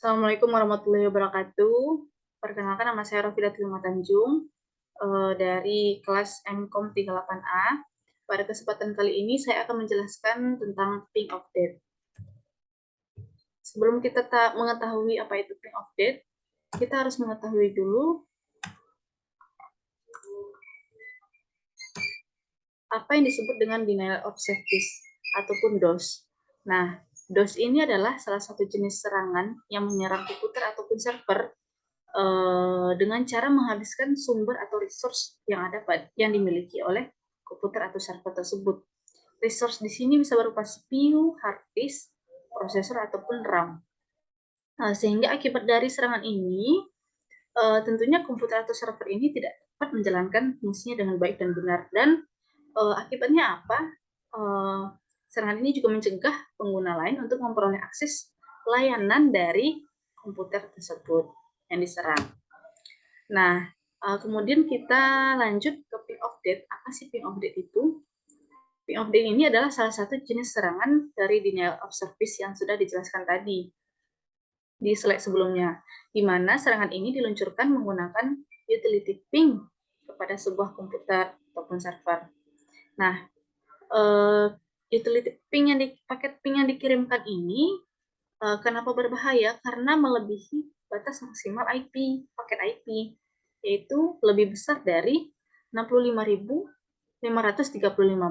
Assalamualaikum warahmatullahi wabarakatuh. Perkenalkan, nama saya Rafida Tilma Tanjung dari kelas MKOM 38A. Pada kesempatan kali ini saya akan menjelaskan tentang ping update. Sebelum kita mengetahui apa itu ping update, kita harus mengetahui dulu apa yang disebut dengan denial of service ataupun DOS. Nah, DOS ini adalah salah satu jenis serangan yang menyerang komputer ataupun server dengan cara menghabiskan sumber atau resource yang dimiliki oleh komputer atau server tersebut. Resource di sini bisa berupa CPU, hard disk, prosesor ataupun RAM. Sehingga akibat dari serangan ini, tentunya komputer atau server ini tidak dapat menjalankan fungsinya dengan baik dan benar. Dan akibatnya apa? Serangan ini juga mencegah pengguna lain untuk memperoleh akses layanan dari komputer tersebut yang diserang. Nah, kemudian kita lanjut ke ping update. Apa sih ping update itu? Ping update ini adalah salah satu jenis serangan dari denial of service yang sudah dijelaskan tadi di slide sebelumnya, di mana serangan ini diluncurkan menggunakan utility ping kepada sebuah komputer ataupun server. Nah, utility ping paket ping yang dikirimkan ini kenapa berbahaya? Karena melebihi batas maksimal IP, paket IP, yaitu lebih besar dari 65.535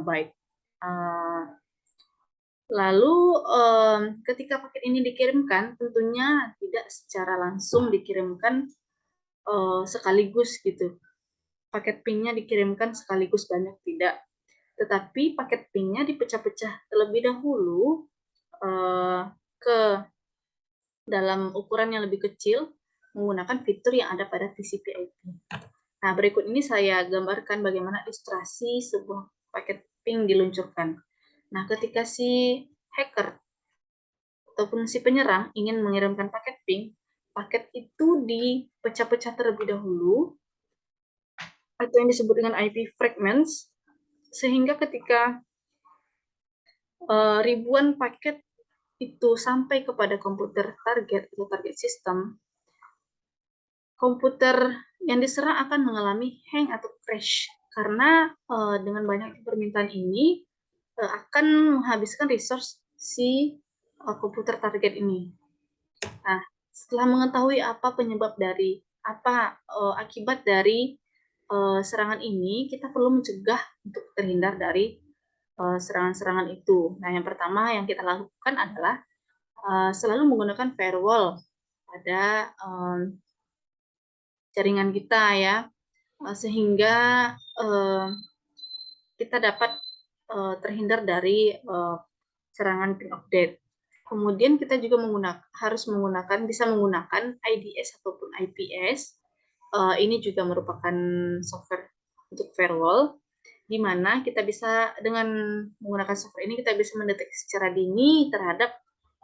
byte. Lalu ketika paket ini dikirimkan, tentunya tidak secara langsung dikirimkan sekaligus gitu. Paket pingnya dikirimkan sekaligus banyak, tidak. Tetapi paket pingnya dipecah-pecah terlebih dahulu ke dalam ukuran yang lebih kecil menggunakan fitur yang ada pada TCP/IP. Nah, berikut ini saya gambarkan bagaimana ilustrasi sebuah paket ping diluncurkan. Nah, ketika si hacker ataupun si penyerang ingin mengirimkan paket ping, paket itu dipecah-pecah terlebih dahulu atau yang disebut dengan IP fragments, sehingga ketika ribuan paket itu sampai kepada komputer target atau target system, komputer yang diserang akan mengalami hang atau crash karena dengan banyaknya permintaan ini akan menghabiskan resource si komputer target ini. Nah, setelah mengetahui apa penyebab dari akibat dari serangan ini, kita perlu mencegah untuk terhindar dari serangan-serangan itu. Nah, yang pertama yang kita lakukan adalah selalu menggunakan firewall pada jaringan kita ya, sehingga kita dapat terhindar dari serangan ping update. Kemudian kita juga bisa menggunakan IDS ataupun IPS. Ini juga merupakan software untuk firewall, di mana kita bisa dengan menggunakan software ini kita bisa mendeteksi secara dini terhadap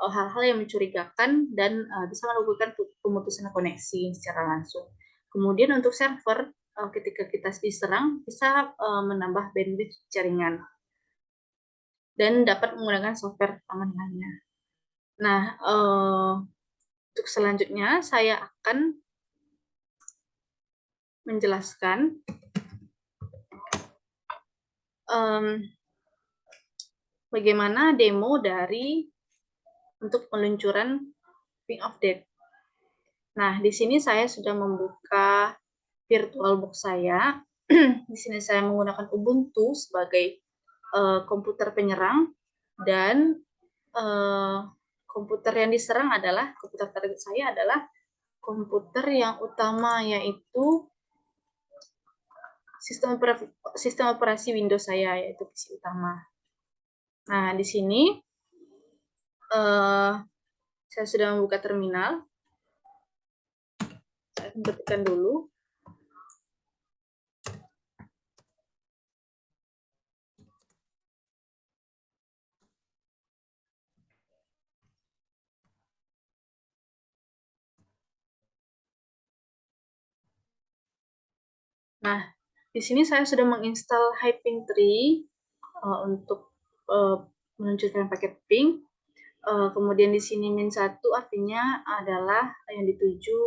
hal-hal yang mencurigakan dan bisa melakukan pemutusan koneksi secara langsung. Kemudian untuk server, ketika kita diserang bisa menambah bandwidth jaringan dan dapat menggunakan software aman lainnya. Nah, untuk selanjutnya saya akan menjelaskan bagaimana demo untuk peluncuran ping update. Nah, di sini saya sudah membuka VirtualBox saya. Di sini saya menggunakan Ubuntu sebagai komputer penyerang dan komputer yang diserang adalah komputer target saya adalah komputer yang utama, yaitu sistem operasi Windows saya, yaitu PC utama. Nah, di sini saya sudah membuka terminal. Saya ketikkan dulu. Nah, di sini saya sudah menginstal Hyping 3 untuk meluncurkan paket ping. Kemudian di sini -1 artinya adalah yang dituju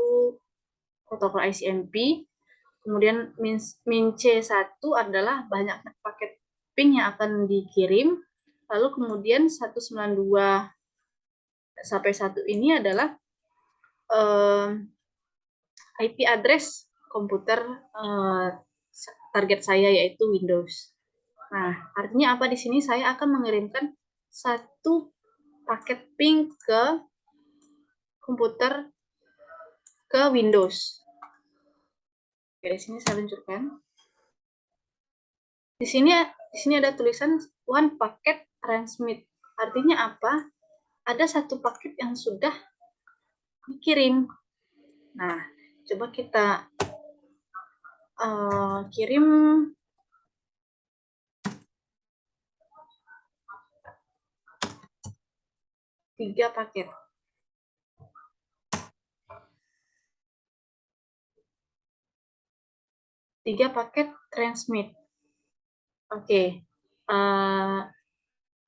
protokol ICMP. Kemudian min C1 adalah banyak paket ping yang akan dikirim. Lalu kemudian 192 sampai 1 ini adalah IP address komputer target saya, yaitu Windows. Nah, artinya apa di sini? Saya akan mengirimkan satu paket ping ke komputer ke Windows. Oke, di sini saya luncurkan. Di sini ada tulisan one packet transmit. Artinya apa? Ada satu paket yang sudah dikirim. Nah, coba kita kirim 3 paket. 3 paket transmit. Oke.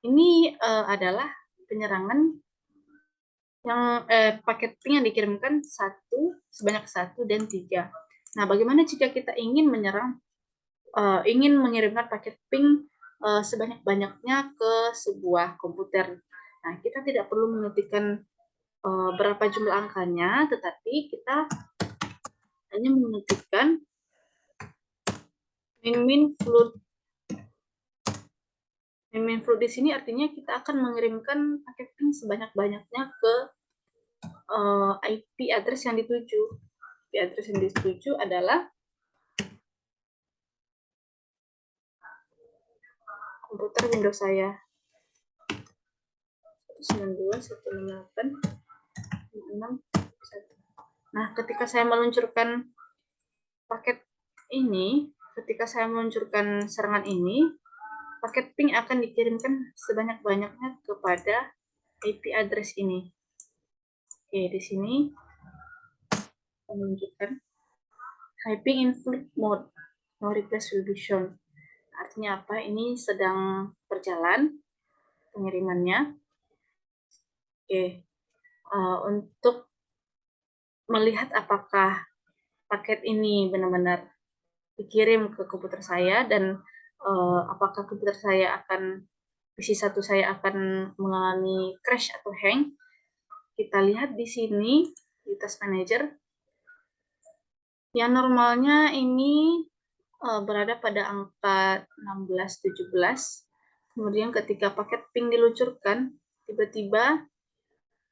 Ini adalah penyerangan yang paket ping yang dikirimkan sebanyak 1 dan 3. Nah, bagaimana jika kita ingin ingin mengirimkan paket ping sebanyak-banyaknya ke sebuah komputer? Nah, kita tidak perlu mengetikkan berapa jumlah angkanya, tetapi kita hanya mengetikkan min float. Min float di sini artinya kita akan mengirimkan paket ping sebanyak-banyaknya ke IP address yang dituju. IP address yang dituju adalah komputer Windows saya. 192.168.6.1. Nah, ketika saya meluncurkan paket ini, ketika saya meluncurkan serangan ini, paket ping akan dikirimkan sebanyak-banyaknya kepada IP address ini. Oke, di sini menunjukkan typing in flight mode, no request will be shown. Artinya apa? Ini sedang berjalan pengirimannya. Oke, untuk melihat apakah paket ini benar-benar dikirim ke komputer saya dan apakah komputer saya akan PC1 saya akan mengalami crash atau hang, kita lihat di sini di Task Manager yang normalnya ini berada pada angka 16-17. Kemudian ketika paket ping diluncurkan, tiba-tiba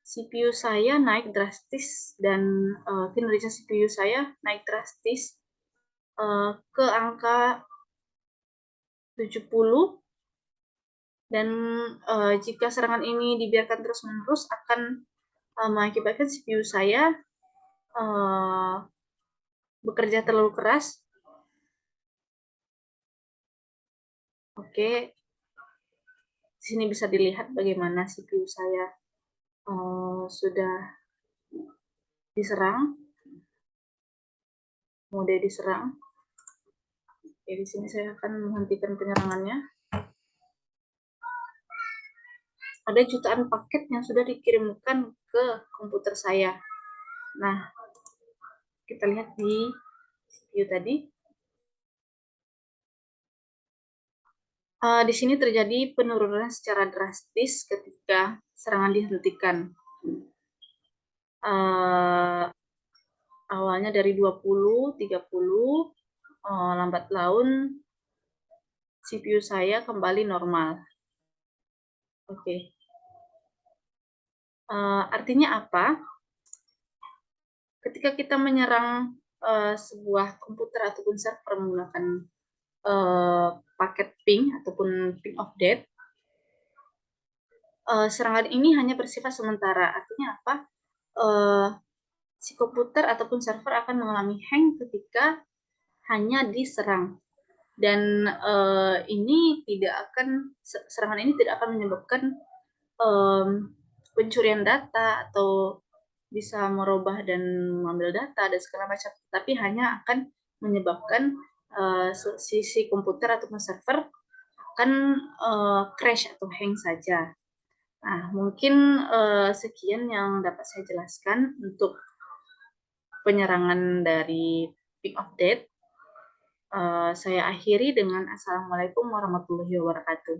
CPU saya naik drastis dan kinerja CPU saya naik drastis ke angka 70, dan jika serangan ini dibiarkan terus-menerus akan mengakibatkan CPU saya bekerja terlalu keras. Oke, di sini bisa dilihat bagaimana CPU saya sudah diserang, mode diserang. Oke, di sini saya akan menghentikan penyerangannya. Ada jutaan paket yang sudah dikirimkan ke komputer saya. Nah, kita lihat di CPU tadi. Di sini terjadi penurunan secara drastis ketika serangan dihentikan. Awalnya dari 20, 30, lambat laun CPU saya kembali normal. Oke. Artinya apa? Ketika kita menyerang sebuah komputer ataupun server menggunakan paket ping ataupun ping of death, serangan ini hanya bersifat sementara. Artinya apa? Si komputer ataupun server akan mengalami hang ketika hanya diserang, dan serangan ini tidak akan menyebabkan pencurian data atau bisa merubah dan mengambil data dan segala macam, tapi hanya akan menyebabkan sisi komputer ataupun server akan crash atau hang saja. Nah, mungkin sekian yang dapat saya jelaskan untuk penyerangan dari Peak of Death. Saya akhiri dengan Assalamualaikum warahmatullahi wabarakatuh.